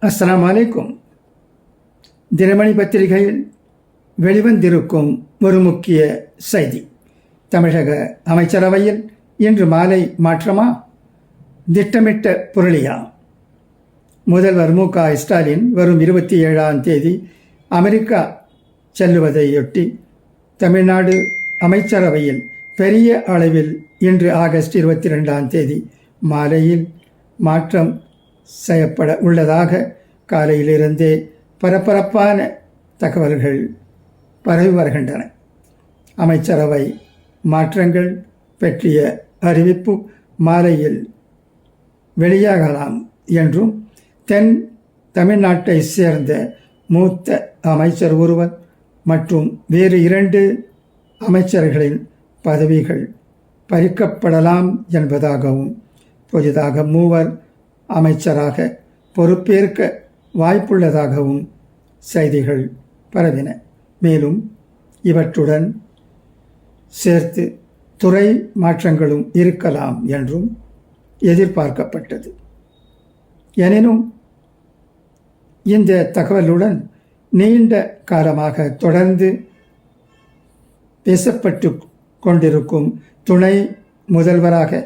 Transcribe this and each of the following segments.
அஸ்ஸலாமு அலைக்கும். தினமணி பத்திரிகையில் வெளிவந்திருக்கும் ஒரு முக்கிய செய்தி. தமிழக அமைச்சரவையில் இன்று மாலை மாற்றமா? திட்டமிட்ட புரளியா? முதல்வர் மு.க. ஸ்டாலின் வரும் 27ஆம் தேதி அமெரிக்கா செல்லுவதையொட்டி தமிழ்நாடு அமைச்சரவையில் பெரிய அளவில் இன்று ஆகஸ்ட் 22ஆம் தேதி மாலையில் மாற்றம் செய்யப்பட உள்ளதாக காலையிலிருந்தே பரபரப்பான தகவல்கள் பரவி வருகின்றன. அமைச்சரவை மாற்றங்கள் பற்றிய அறிவிப்பு மாலையில் வெளியாகலாம் என்றும் தென் தமிழ்நாட்டை சேர்ந்த மூத்த அமைச்சர் ஒருவர் மற்றும் வேறு 2 அமைச்சர்களின் பதவிகள் பறிக்கப்படலாம் என்பதாகவும் புதிதாக 3 அமைச்சராக பொறுப்பேற்க வாய்ப்புள்ளதாகவும் செய்திகள் பரவின. மேலும் இவற்றுடன் சேர்த்து துறை மாற்றங்களும் இருக்கலாம் என்றும் எதிர்பார்க்கப்பட்டது. எனினும் இந்த தகவலுடன் நீண்ட காலமாக தொடர்ந்து பேசப்பட்டு கொண்டிருக்கும் துணை முதல்வராக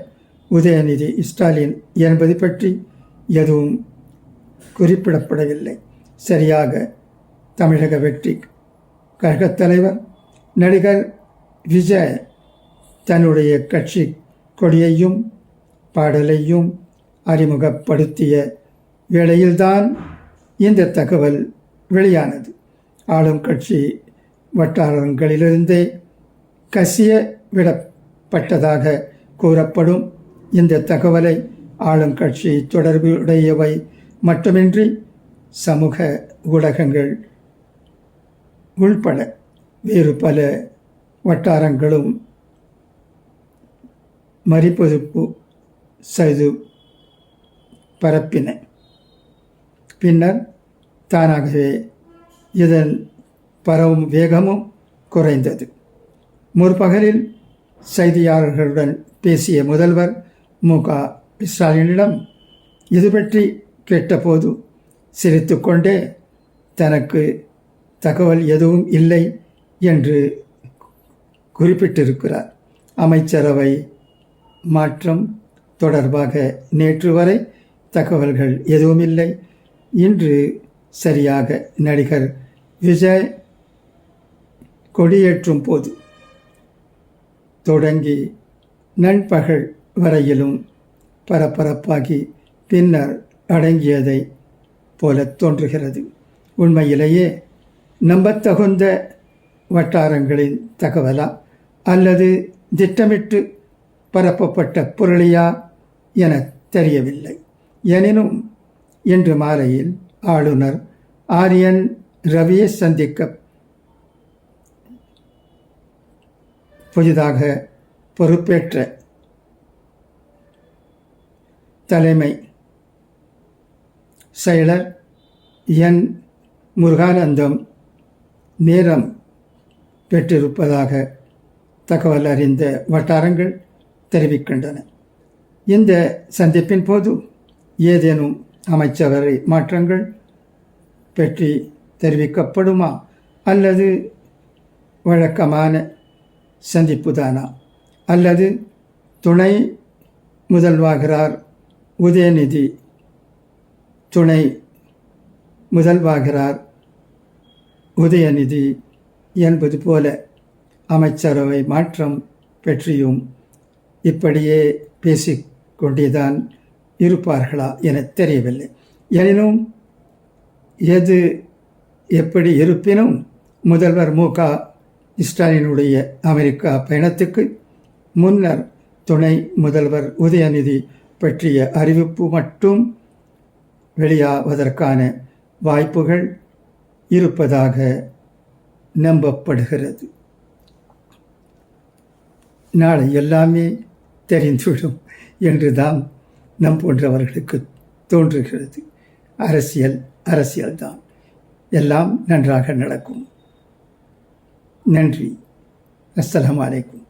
உதயநிதி ஸ்டாலின் என்பது பற்றி எதுவும் குறிப்பிடப்படவில்லை. சரியாக தமிழக வெற்றி கழகத் தலைவர் நடிகர் விஜய் தன்னுடைய கட்சி கொடியையும் பாடலையும் அறிமுகப்படுத்திய வேளையில்தான் இந்த தகவல் வெளியானது. ஆளும் கட்சி வட்டாரங்களிலிருந்தே கசிய விடப்பட்டதாக கூறப்படும் இந்த தகவலை ஆளும் கட்சி தொடர்புடையவை மட்டுமின்றி சமூக ஊடகங்கள் உள்பட வேறு பல வட்டாரங்களும் மறுபொதிப்பு செய்து பரப்பின. பின்னர் தானாகவே இதன் பரவும் வேகமும் குறைந்தது. முற்பகலில் செய்தியாளர்களுடன் பேசிய முதல்வர் மு.க. ஸ்டாலினிடம் இது பற்றி கேட்டபோது சிரித்து கொண்டே தனக்கு தகவல் எதுவும் இல்லை என்று குறிப்பிட்டிருக்கிறார். அமைச்சரவை மாற்றம் தொடர்பாக நேற்று வரை தகவல்கள் எதுவும் இல்லை. இன்று சரியாக நடிகர் விஜய் கொடியேற்றும் போது தொடங்கி நண்பகல் வரையிலும் பரபரப்பாகி பின்னர் அடங்கியதை போல தோன்றுகிறது. உண்மையிலேயே நம்பத்தகுந்த வட்டாரங்களின் தகவலா அல்லது திட்டமிட்டு பரப்பப்பட்ட புரளியா என தெரியவில்லை. எனினும் இன்று மாலையில் ஆளுநர் ஆர்.என். ரவியை சந்திக்க புதிதாக பொறுப்பேற்ற தலைமை செயலர் என். முருகானந்தம் நேரம் பெற்றிருப்பதாக தகவல் அறிந்த வட்டாரங்கள் தெரிவிக்கின்றன. இந்த சந்திப்பின் போது ஏதேனும் அமைச்சரவை மாற்றங்கள் பற்றி தெரிவிக்கப்படுமா அல்லது வழக்கமான சந்திப்புதானா அல்லது துணை முதல்வராகிறார் உதயநிதி துணை முதல்வராகிறார் உதயநிதி என்பது போல அமைச்சரவை மாற்றம் பற்றியும் இப்படியே பேசிக்கொண்டேதான் இருப்பார்களா என தெரியவில்லை. எனினும் எது எப்படி இருப்பினும் முதல்வர் மு.க. ஸ்டாலினுடைய அமெரிக்கா பயணத்துக்கு முன்னர் துணை முதல்வர் உதயநிதி பற்றிய அறிவிப்பு மட்டும் வெளியாவதற்கான வாய்ப்புகள் இருப்பதாக நம்பப்படுகிறது. நாளை எல்லாமே தெரிந்துவிடும் என்றுதான் நம் போன்றவர்களுக்கு தோன்றுகிறது. அரசியல்தான். எல்லாம் நன்றாக நடக்கும். நன்றி. அஸ்ஸலாமு அலைக்கும்.